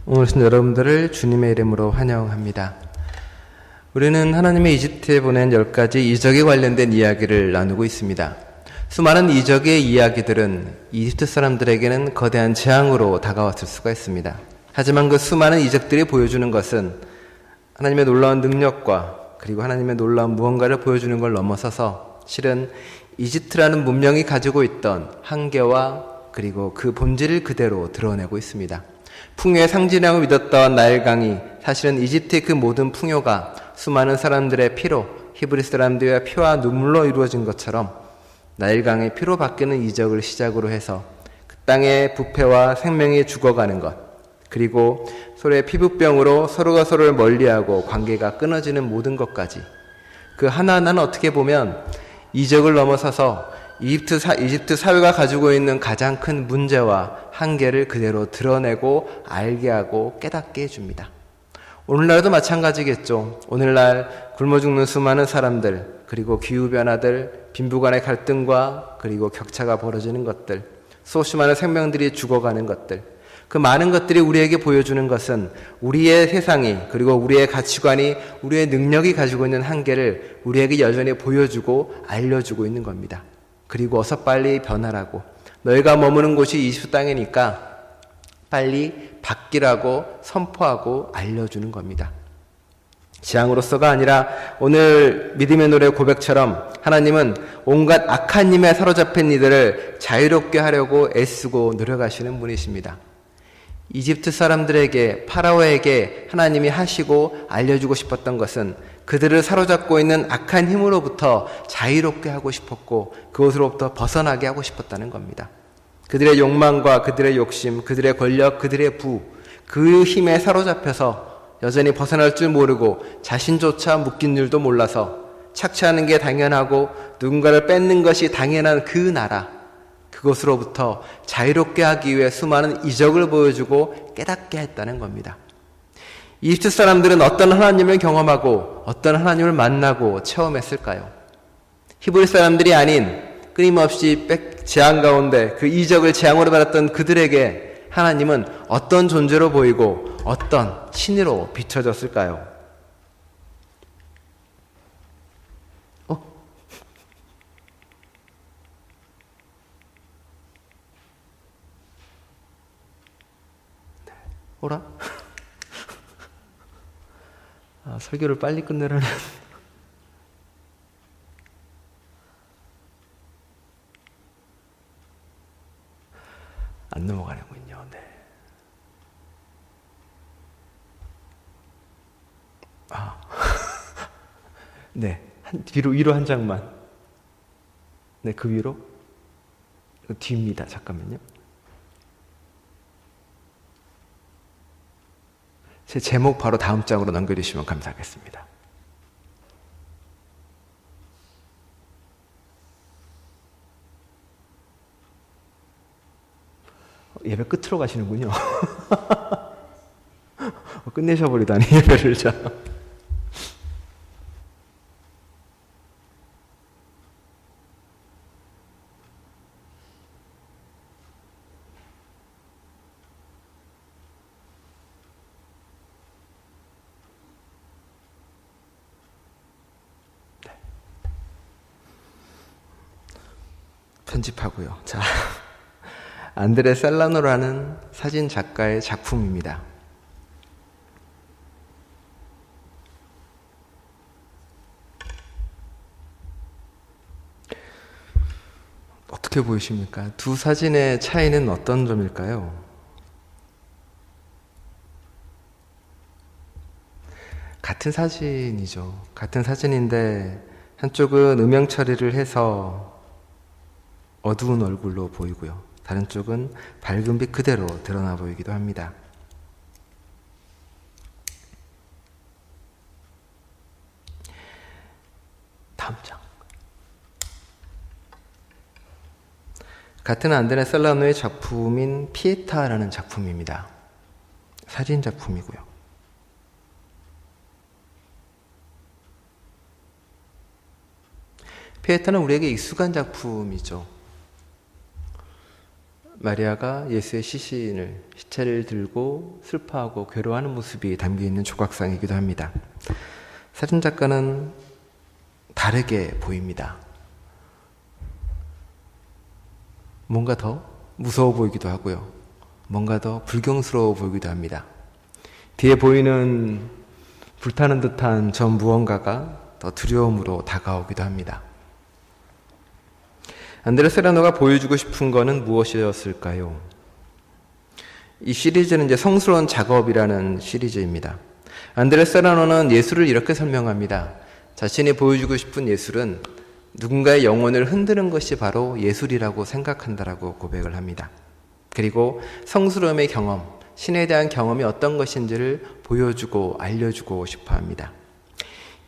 오늘은 여러분들을 주님의 이름으로 환영합니다. 우리는 하나님의 이집트에 보낸 10가지 이적에 관련된 이야기를 나누고 있습니다. 수많은 이적의 이야기들은 이집트 사람들에게는 거대한 재앙으로 다가왔을 수가 있습니다. 하지만 그 수많은 이적들이 보여주는 것은 하나님의 놀라운 능력과 그리고 하나님의 놀라운 무언가를 보여주는 걸 넘어서서 실은 이집트라는 문명이 가지고 있던 한계와 그리고 그 본질을 그대로 드러내고 있습니다. 풍요의 상징이라고 믿었던 나일강이 사실은 이집트의 그 모든 풍요가 수많은 사람들의 피로, 히브리 사람들의 피와 눈물로 이루어진 것처럼 나일강의 피로 바뀌는 이적을 시작으로 해서 그 땅의 부패와 생명이 죽어가는 것, 그리고 서로의 피부병으로 서로가 서로를 멀리하고 관계가 끊어지는 모든 것까지 그 하나하나는 어떻게 보면 이적을 넘어서서 이집트 사회가 가지고 있는 가장 큰 문제와 한계를 그대로 드러내고 알게 하고 깨닫게 해줍니다. 오늘날도 마찬가지겠죠. 오늘날 굶어 죽는 수많은 사람들, 그리고 기후변화들, 빈부간의 갈등과 그리고 격차가 벌어지는 것들, 수없이 많은 생명들이 죽어가는 것들, 그 많은 것들이 우리에게 보여주는 것은 우리의 세상이 그리고 우리의 가치관이 우리의 능력이 가지고 있는 한계를 우리에게 여전히 보여주고 알려주고 있는 겁니다. 그리고 어서 빨리 변하라고, 너희가 머무는 곳이 이집트 땅이니까 빨리 바뀌라고 선포하고 알려주는 겁니다. 재앙으로서가 아니라 오늘 믿음의 노래 고백처럼 하나님은 온갖 악한 힘에 사로잡힌 이들을 자유롭게 하려고 애쓰고 노력하시는 분이십니다. 이집트 사람들에게, 파라오에게 하나님이 하시고 알려주고 싶었던 것은 그들을 사로잡고 있는 악한 힘으로부터 자유롭게 하고 싶었고 그것으로부터 벗어나게 하고 싶었다는 겁니다. 그들의 욕망과 그들의 욕심, 그들의 권력, 그들의 부, 그 힘에 사로잡혀서 여전히 벗어날 줄 모르고 자신조차 묶인 줄도 몰라서 착취하는 게 당연하고 누군가를 뺏는 것이 당연한 그 나라, 그것으로부터 자유롭게 하기 위해 수많은 이적을 보여주고 깨닫게 했다는 겁니다. 이집트 사람들은 어떤 하나님을 경험하고 어떤 하나님을 만나고 체험했을까요? 히브리 사람들이 아닌 끊임없이 재앙 가운데 그 이적을 재앙으로 받았던 그들에게 하나님은 어떤 존재로 보이고 어떤 신으로 비춰졌을까요? 오라? 설교를 빨리 끝내라는 안 넘어가는군요. 네. 네. 위로 한 장만. 네, 그 위로. 뒤입니다. 잠깐만요. 제 제목 바로 다음 장으로 넘겨주시면 감사하겠습니다. 예배 끝으로 가시는군요. 끝내셔버리다니 예배를. 자, 편집하고요. 자, 안드레 셀라노라는 사진 작가의 작품입니다. 어떻게 보이십니까? 두 사진의 차이는 어떤 점일까요? 같은 사진이죠. 같은 사진인데 한쪽은 음영 처리를 해서 어두운 얼굴로 보이고요. 다른 쪽은 밝은 빛 그대로 드러나 보이기도 합니다. 다음 장. 같은 안드레 셀라노의 작품인 피에타라는 작품입니다. 사진 작품이고요. 피에타는 우리에게 익숙한 작품이죠. 마리아가 예수의 시체를 들고 슬퍼하고 괴로워하는 모습이 담겨있는 조각상이기도 합니다. 사진작가는 다르게 보입니다. 뭔가 더 무서워 보이기도 하고요. 뭔가 더 불경스러워 보이기도 합니다. 뒤에 보이는 불타는 듯한 저 무언가가 더 두려움으로 다가오기도 합니다. 안드레 세라노가 보여주고 싶은 것은 무엇이었을까요? 이 시리즈는 이제 성스러운 작업이라는 시리즈입니다. 안드레 세라노는 예술을 이렇게 설명합니다. 자신이 보여주고 싶은 예술은 누군가의 영혼을 흔드는 것이 바로 예술이라고 생각한다라고 고백을 합니다. 그리고 성스러움의 경험, 신에 대한 경험이 어떤 것인지를 보여주고 알려주고 싶어 합니다.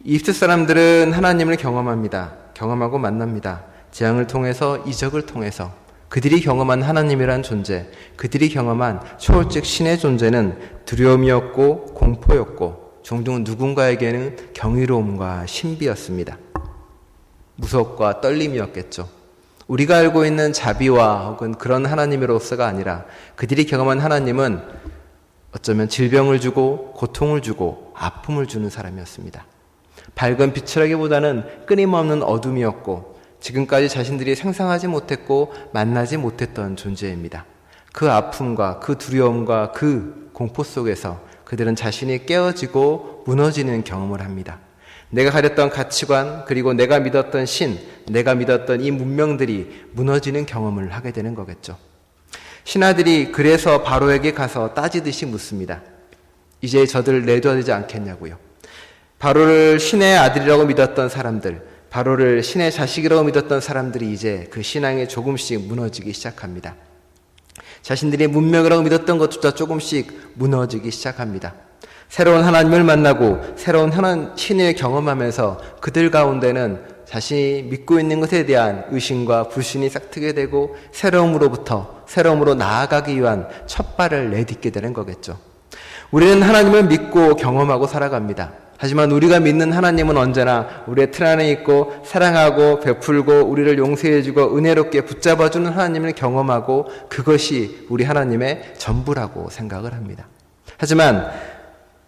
이집트 사람들은 하나님을 경험합니다. 경험하고 만납니다. 재앙을 통해서, 이적을 통해서 그들이 경험한 하나님이란 존재, 그들이 경험한 초월적 신의 존재는 두려움이었고 공포였고 종종 누군가에게는 경이로움과 신비였습니다. 무섭과 떨림이었겠죠. 우리가 알고 있는 자비와 혹은 그런 하나님으로서가 아니라 그들이 경험한 하나님은 어쩌면 질병을 주고 고통을 주고 아픔을 주는 사람이었습니다. 밝은 빛이라기보다는 끊임없는 어둠이었고 지금까지 자신들이 상상하지 못했고 만나지 못했던 존재입니다. 그 아픔과 그 두려움과 그 공포 속에서 그들은 자신이 깨어지고 무너지는 경험을 합니다. 내가 가졌던 가치관, 그리고 내가 믿었던 신, 내가 믿었던 이 문명들이 무너지는 경험을 하게 되는 거겠죠. 신하들이 그래서 바로에게 가서 따지듯이 묻습니다. 이제 저들을 내둬야 되지 않겠냐고요. 바로를 신의 아들이라고 믿었던 사람들, 바로를 신의 자식이라고 믿었던 사람들이 이제 그 신앙에 조금씩 무너지기 시작합니다. 자신들이 문명이라고 믿었던 것조차 조금씩 무너지기 시작합니다. 새로운 하나님을 만나고 새로운 신을 경험하면서 그들 가운데는 자신이 믿고 있는 것에 대한 의심과 불신이 싹트게 되고 새로움으로 나아가기 위한 첫 발을 내딛게 되는 거겠죠. 우리는 하나님을 믿고 경험하고 살아갑니다. 하지만 우리가 믿는 하나님은 언제나 우리의 틀 안에 있고 사랑하고 베풀고 우리를 용서해주고 은혜롭게 붙잡아주는 하나님을 경험하고 그것이 우리 하나님의 전부라고 생각을 합니다. 하지만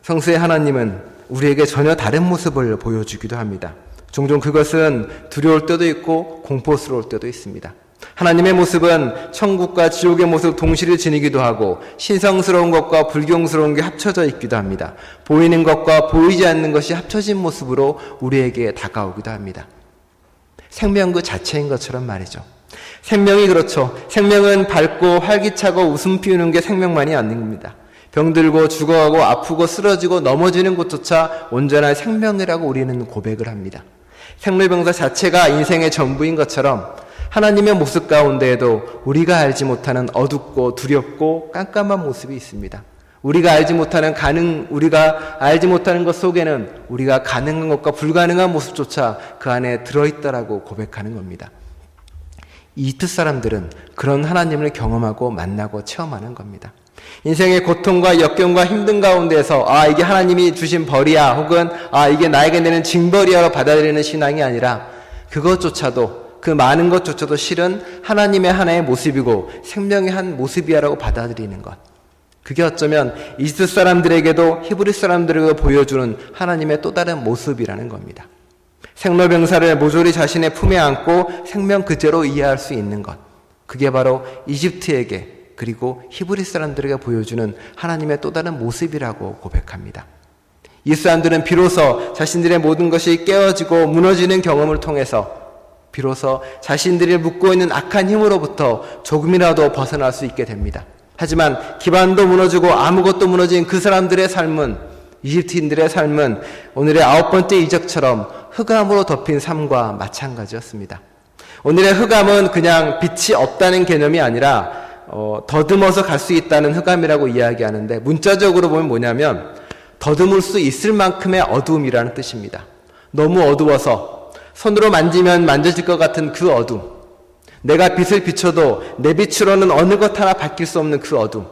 성수의 하나님은 우리에게 전혀 다른 모습을 보여주기도 합니다. 종종 그것은 두려울 때도 있고 공포스러울 때도 있습니다. 하나님의 모습은 천국과 지옥의 모습 동시를 지니기도 하고 신성스러운 것과 불경스러운 게 합쳐져 있기도 합니다. 보이는 것과 보이지 않는 것이 합쳐진 모습으로 우리에게 다가오기도 합니다. 생명 그 자체인 것처럼 말이죠. 생명이 그렇죠. 생명은 밝고 활기차고 웃음 피우는 게 생명만이 아닌 겁니다. 병들고 죽어가고 아프고 쓰러지고 넘어지는 것조차 온전한 생명이라고 우리는 고백을 합니다. 생로병사 자체가 인생의 전부인 것처럼 하나님의 모습 가운데에도 우리가 알지 못하는 어둡고 두렵고 깜깜한 모습이 있습니다. 우리가 알지 못하는 것 속에는 우리가 가능한 것과 불가능한 모습조차 그 안에 들어있다라고 고백하는 겁니다. 이집트 사람들은 그런 하나님을 경험하고 만나고 체험하는 겁니다. 인생의 고통과 역경과 힘든 가운데서 이게 하나님이 주신 벌이야 혹은 이게 나에게 내는 징벌이야로 받아들이는 신앙이 아니라 그것조차도 그 많은 것조차도 실은 하나님의 하나의 모습이고 생명의 한 모습이야라고 받아들이는 것. 그게 어쩌면 이집트 사람들에게도 히브리 사람들에게 보여주는 하나님의 또 다른 모습이라는 겁니다. 생로병사를 모조리 자신의 품에 안고 생명 그대로 이해할 수 있는 것. 그게 바로 이집트에게 그리고 히브리 사람들에게 보여주는 하나님의 또 다른 모습이라고 고백합니다. 이 사람들은 비로소 자신들의 모든 것이 깨어지고 무너지는 경험을 통해서 비로소 자신들이 묻고 있는 악한 힘으로부터 조금이라도 벗어날 수 있게 됩니다. 하지만 기반도 무너지고 아무것도 무너진 그 사람들의 삶은, 이집트인들의 삶은 오늘의 9번째 이적처럼 흑암으로 덮인 삶과 마찬가지였습니다. 오늘의 흑암은 그냥 빛이 없다는 개념이 아니라 더듬어서 갈 수 있다는 흑암이라고 이야기하는데 문자적으로 보면 뭐냐면 더듬을 수 있을 만큼의 어두움이라는 뜻입니다. 너무 어두워서 손으로 만지면 만져질 것 같은 그 어둠, 내가 빛을 비춰도 내 빛으로는 어느 것 하나 밝힐 수 없는 그 어둠,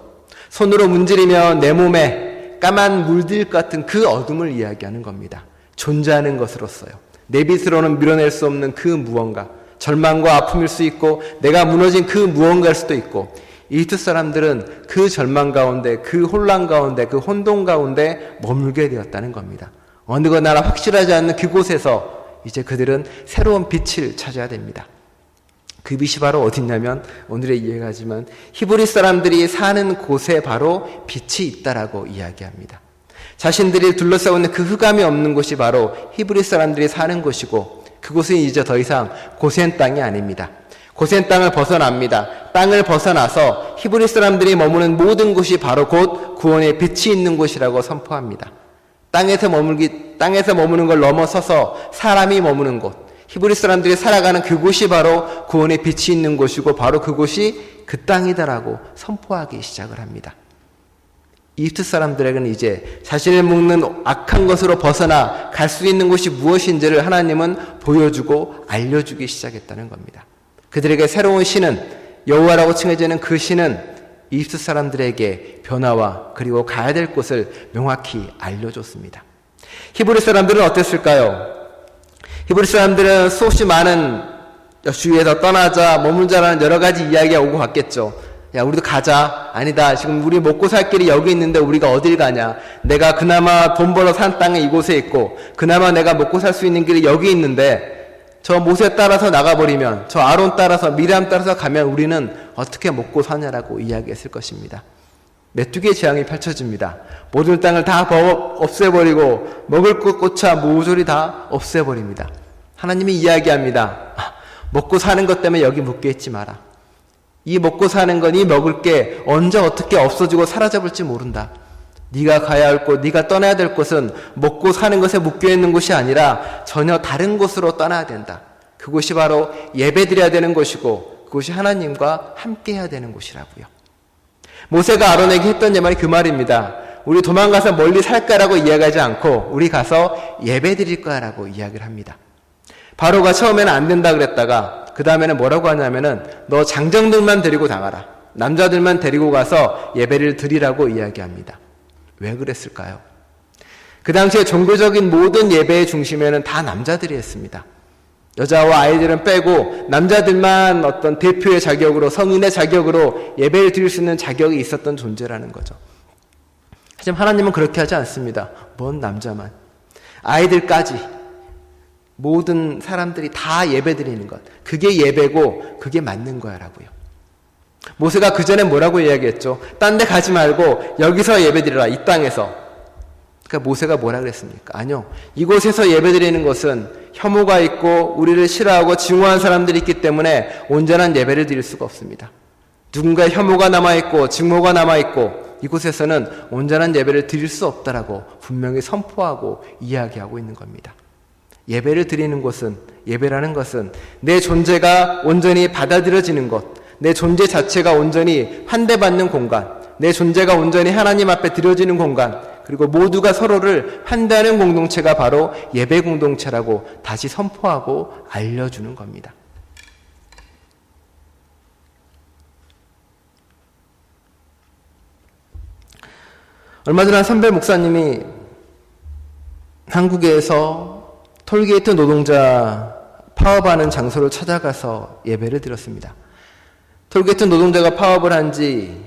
손으로 문지르면 내 몸에 까만 물들 같은 그 어둠을 이야기하는 겁니다. 존재하는 것으로서요. 내 빛으로는 밀어낼 수 없는 그 무언가, 절망과 아픔일 수 있고 내가 무너진 그 무언가일 수도 있고 이집트 사람들은 그 절망 가운데, 그 혼란 가운데, 그 혼돈 가운데 머물게 되었다는 겁니다. 어느 나라 확실하지 않는 그곳에서 이제 그들은 새로운 빛을 찾아야 됩니다. 그 빛이 바로 어딨냐면 오늘의 이해가지만 히브리 사람들이 사는 곳에 바로 빛이 있다라고 이야기합니다. 자신들이 둘러싸고 있는 그 흑암이 없는 곳이 바로 히브리 사람들이 사는 곳이고 그곳은 이제 더 이상 고센 땅이 아닙니다. 고센 땅을 벗어납니다. 땅을 벗어나서 히브리 사람들이 머무는 모든 곳이 바로 곧 구원의 빛이 있는 곳이라고 선포합니다. 땅에서 머무는 걸 넘어서서 사람이 머무는 곳, 히브리 사람들이 살아가는 그곳이 바로 구원의 빛이 있는 곳이고 바로 그곳이 그 땅이다라고 선포하기 시작을 합니다. 이집트 사람들에게는 이제 자신을 묶는 악한 것으로 벗어나 갈 수 있는 곳이 무엇인지를 하나님은 보여주고 알려주기 시작했다는 겁니다. 그들에게 새로운 신은 여호와라고 칭해지는 그 신은 이집트 사람들에게 변화와 그리고 가야 될 곳을 명확히 알려줬습니다. 히브리 사람들은 어땠을까요? 히브리 사람들은 수없이 많은 주위에서 떠나자 머물자라는 여러 가지 이야기가 오고 갔겠죠. 야, 우리도 가자. 아니다. 지금 우리 먹고 살 길이 여기 있는데 우리가 어딜 가냐. 내가 그나마 돈 벌어 산 땅이 이곳에 있고 그나마 내가 먹고 살 수 있는 길이 여기 있는데 저 모세 따라서 나가버리면 저 아론 따라서 미리암 따라서 가면 우리는 어떻게 먹고 사냐라고 이야기했을 것입니다. 메뚜기의 재앙이 펼쳐집니다. 모든 땅을 다 없애버리고 먹을 것조차 모조리 다 없애버립니다. 하나님이 이야기합니다. 먹고 사는 것 때문에 여기 묶여있지 마라. 이 먹고 사는 건 이 먹을 게 언제 어떻게 없어지고 사라져볼지 모른다. 네가 가야 할 곳, 네가 떠나야 될 곳은 먹고 사는 것에 묶여있는 곳이 아니라 전혀 다른 곳으로 떠나야 된다. 그곳이 바로 예배드려야 되는 곳이고 그곳이 하나님과 함께 해야 되는 곳이라고요. 모세가 아론에게 했던 말이 그 말입니다. 우리 도망가서 멀리 살까라고 이야기하지 않고 우리 가서 예배드릴 거야라고 이야기를 합니다. 바로가 처음에는 안 된다 그랬다가 그 다음에는 뭐라고 하냐면은 너 장정들만 데리고 나가라. 남자들만 데리고 가서 예배를 드리라고 이야기합니다. 왜 그랬을까요? 그 당시에 종교적인 모든 예배의 중심에는 다 남자들이 했습니다. 여자와 아이들은 빼고 남자들만 어떤 대표의 자격으로 성인의 자격으로 예배를 드릴 수 있는 자격이 있었던 존재라는 거죠. 하지만 하나님은 그렇게 하지 않습니다. 뭔 남자만. 아이들까지 모든 사람들이 다 예배 드리는 것. 그게 예배고 그게 맞는 거야 라고요. 모세가 그 전에 뭐라고 이야기했죠? 딴 데 가지 말고 여기서 예배 드리라. 이 땅에서. 그러니까 모세가 뭐라 그랬습니까? 아니요. 이곳에서 예배 드리는 것은 혐오가 있고 우리를 싫어하고 증오한 사람들이 있기 때문에 온전한 예배를 드릴 수가 없습니다. 누군가의 혐오가 남아있고 증오가 남아있고 이곳에서는 온전한 예배를 드릴 수 없다라고 분명히 선포하고 이야기하고 있는 겁니다. 예배를 드리는 곳은, 예배라는 것은 내 존재가 온전히 받아들여지는 것, 내 존재 자체가 온전히 환대받는 공간, 내 존재가 온전히 하나님 앞에 드려지는 공간, 그리고 모두가 서로를 환대하는 공동체가 바로 예배 공동체라고 다시 선포하고 알려주는 겁니다. 얼마 전에 한 선배 목사님이 한국에서 톨게이트 노동자 파업하는 장소를 찾아가서 예배를 드렸습니다. 톨게이트 노동자가 파업을 한지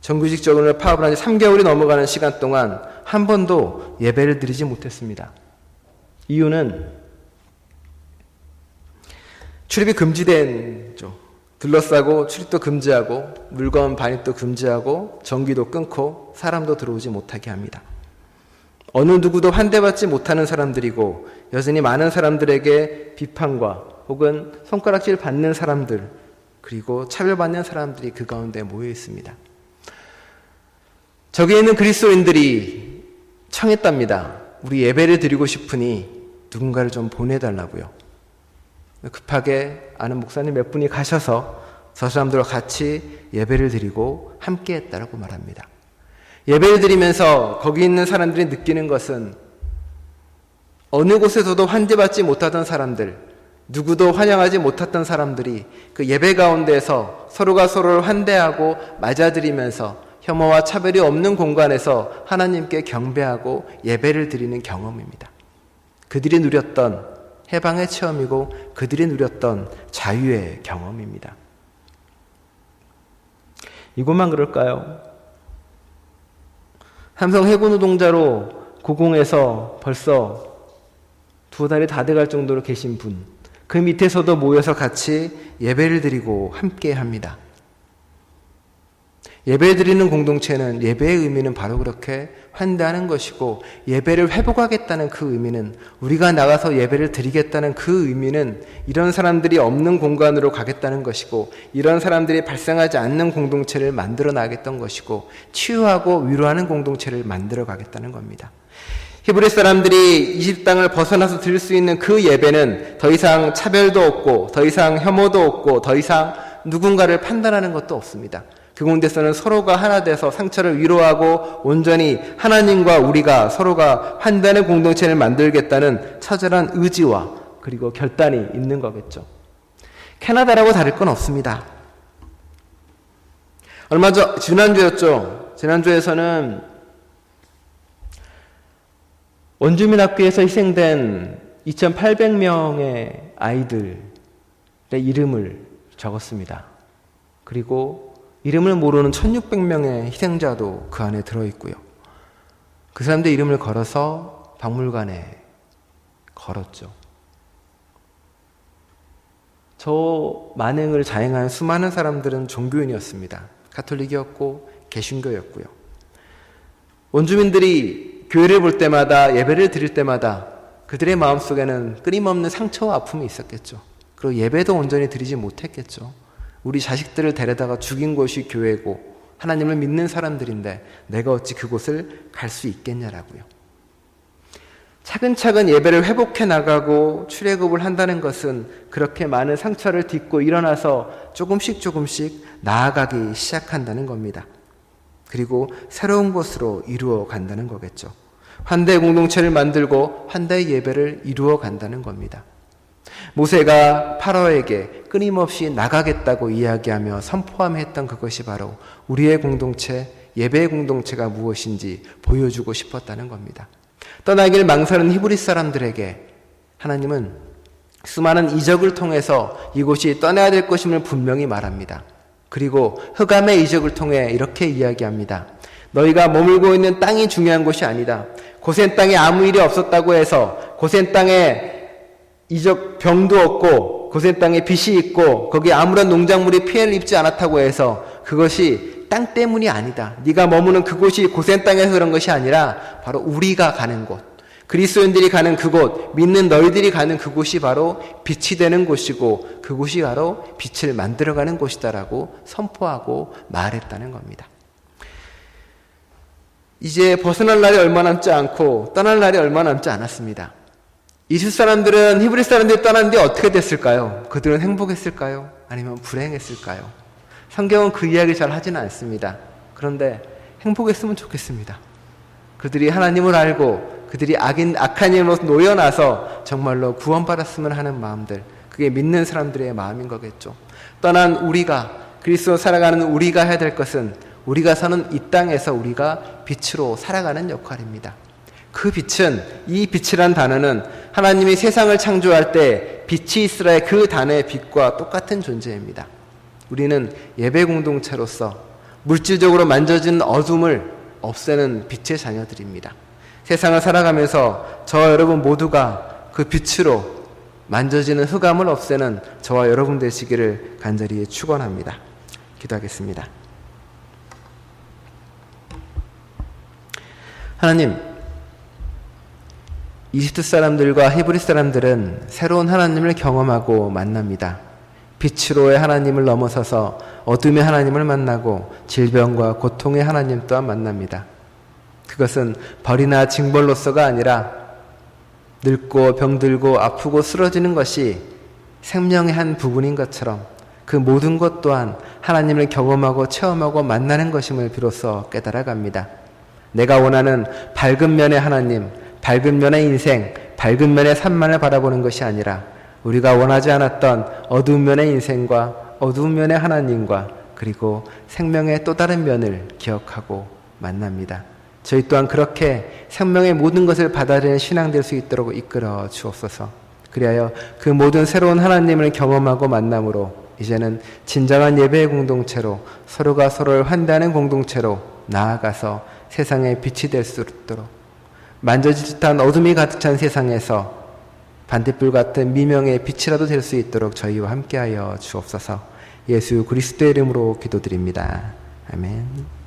정규직적으로 파업을 한 지 3개월이 넘어가는 시간 동안 한 번도 예배를 드리지 못했습니다. 이유는 출입이 금지된 둘러싸고 출입도 금지하고 물건 반입도 금지하고 전기도 끊고 사람도 들어오지 못하게 합니다. 어느 누구도 환대받지 못하는 사람들이고 여전히 많은 사람들에게 비판과 혹은 손가락질 받는 사람들 그리고 차별받는 사람들이 그 가운데 모여 있습니다. 저기에 있는 그리스도인들이 청했답니다. 우리 예배를 드리고 싶으니 누군가를 좀 보내달라고요. 급하게 아는 목사님 몇 분이 가셔서 저 사람들과 같이 예배를 드리고 함께 했다라고 말합니다. 예배를 드리면서 거기 있는 사람들이 느끼는 것은 어느 곳에서도 환대받지 못하던 사람들, 누구도 환영하지 못했던 사람들이 그 예배 가운데에서 서로가 서로를 환대하고 맞아들이면서 혐오와 차별이 없는 공간에서 하나님께 경배하고 예배를 드리는 경험입니다. 그들이 누렸던 해방의 체험이고 그들이 누렸던 자유의 경험입니다. 이것만 그럴까요? 삼성 해군 노동자로 고공에서 벌써 2달이 다 돼갈 정도로 계신 분, 그 밑에서도 모여서 같이 예배를 드리고 함께 합니다. 예배 드리는 공동체는, 예배의 의미는 바로 그렇게 환대하는 것이고, 예배를 회복하겠다는 그 의미는, 우리가 나가서 예배를 드리겠다는 그 의미는 이런 사람들이 없는 공간으로 가겠다는 것이고, 이런 사람들이 발생하지 않는 공동체를 만들어 나가겠다는 것이고, 치유하고 위로하는 공동체를 만들어 가겠다는 겁니다. 히브리 사람들이 이집 땅을 벗어나서 드릴 수 있는 그 예배는 더 이상 차별도 없고, 더 이상 혐오도 없고, 더 이상 누군가를 판단하는 것도 없습니다. 그 가운데서는 서로가 하나 돼서 상처를 위로하고 온전히 하나님과 우리가 서로가 환대하는 공동체를 만들겠다는 처절한 의지와 그리고 결단이 있는 거겠죠. 캐나다라고 다를 건 없습니다. 지난주였죠. 지난주에서는 원주민 학교에서 희생된 2,800명의 아이들의 이름을 적었습니다. 그리고 이름을 모르는 1,600명의 희생자도 그 안에 들어있고요. 그 사람들 이름을 걸어서 박물관에 걸었죠. 저 만행을 자행한 수많은 사람들은 종교인이었습니다. 가톨릭이었고 개신교였고요. 원주민들이 교회를 볼 때마다, 예배를 드릴 때마다 그들의 마음속에는 끊임없는 상처와 아픔이 있었겠죠. 그리고 예배도 온전히 드리지 못했겠죠. 우리 자식들을 데려다가 죽인 곳이 교회고 하나님을 믿는 사람들인데 내가 어찌 그곳을 갈 수 있겠냐라고요. 차근차근 예배를 회복해 나가고 출애굽을 한다는 것은 그렇게 많은 상처를 딛고 일어나서 조금씩 나아가기 시작한다는 겁니다. 그리고 새로운 곳으로 이루어 간다는 거겠죠. 환대의 공동체를 만들고 환대의 예배를 이루어 간다는 겁니다. 모세가 파라오에게 끊임없이 나가겠다고 이야기하며 선포하며 했던 그것이 바로 우리의 공동체, 예배의 공동체가 무엇인지 보여주고 싶었다는 겁니다. 떠나길 망설이는 히브리 사람들에게 하나님은 수많은 이적을 통해서 이곳이 떠나야 될 것임을 분명히 말합니다. 그리고 흑암의 이적을 통해 이렇게 이야기합니다. 너희가 머물고 있는 땅이 중요한 것이 아니다. 고센 땅에 아무 일이 없었다고 해서 고센 땅에 이적 병도 없고 고센 땅에 빛이 있고 거기에 아무런 농작물이 피해를 입지 않았다고 해서 그것이 땅 때문이 아니다. 네가 머무는 그곳이 고센 땅에서 그런 것이 아니라 바로 우리가 가는 곳, 그리스도인들이 가는 그곳, 믿는 너희들이 가는 그곳이 바로 빛이 되는 곳이고 그곳이 바로 빛을 만들어가는 곳이다라고 선포하고 말했다는 겁니다. 이제 벗어날 날이 얼마 남지 않고 떠날 날이 얼마 남지 않았습니다. 이스라엘 사람들은, 히브리 사람들이 떠났는데 어떻게 됐을까요? 그들은 행복했을까요? 아니면 불행했을까요? 성경은 그 이야기 잘 하지는 않습니다. 그런데 행복했으면 좋겠습니다. 그들이 하나님을 알고 그들이 악한 힘으로 놓여나서 정말로 구원받았으면 하는 마음들, 그게 믿는 사람들의 마음인 거겠죠. 떠난 우리가, 그리스도 살아가는 우리가 해야 될 것은 우리가 사는 이 땅에서 우리가 빛으로 살아가는 역할입니다. 그 빛은, 이 빛이란 단어는 하나님이 세상을 창조할 때 빛이 있으라의 그 단어의 빛과 똑같은 존재입니다. 우리는 예배 공동체로서 물질적으로 만져지는 어둠을 없애는 빛의 자녀들입니다. 세상을 살아가면서 저와 여러분 모두가 그 빛으로 만져지는 흑암을 없애는 저와 여러분 되시기를 간절히 축원합니다. 기도하겠습니다. 하나님, 이집트 사람들과 히브리 사람들은 새로운 하나님을 경험하고 만납니다. 빛으로의 하나님을 넘어서서 어둠의 하나님을 만나고 질병과 고통의 하나님 또한 만납니다. 그것은 벌이나 징벌로서가 아니라 늙고 병들고 아프고 쓰러지는 것이 생명의 한 부분인 것처럼 그 모든 것 또한 하나님을 경험하고 체험하고 만나는 것임을 비로소 깨달아갑니다. 내가 원하는 밝은 면의 하나님, 밝은 면의 인생, 밝은 면의 삶만을 바라보는 것이 아니라 우리가 원하지 않았던 어두운 면의 인생과 어두운 면의 하나님과 그리고 생명의 또 다른 면을 기억하고 만납니다. 저희 또한 그렇게 생명의 모든 것을 받아들이는 신앙 될 수 있도록 이끌어 주옵소서. 그리하여 그 모든 새로운 하나님을 경험하고 만남으로 이제는 진정한 예배의 공동체로 서로가 서로를 환대하는 공동체로 나아가서 세상의 빛이 될 수 있도록 만져지지 못한 어둠이 가득 찬 세상에서 반딧불 같은 미명의 빛이라도 될 수 있도록 저희와 함께하여 주옵소서. 예수 그리스도의 이름으로 기도드립니다. 아멘.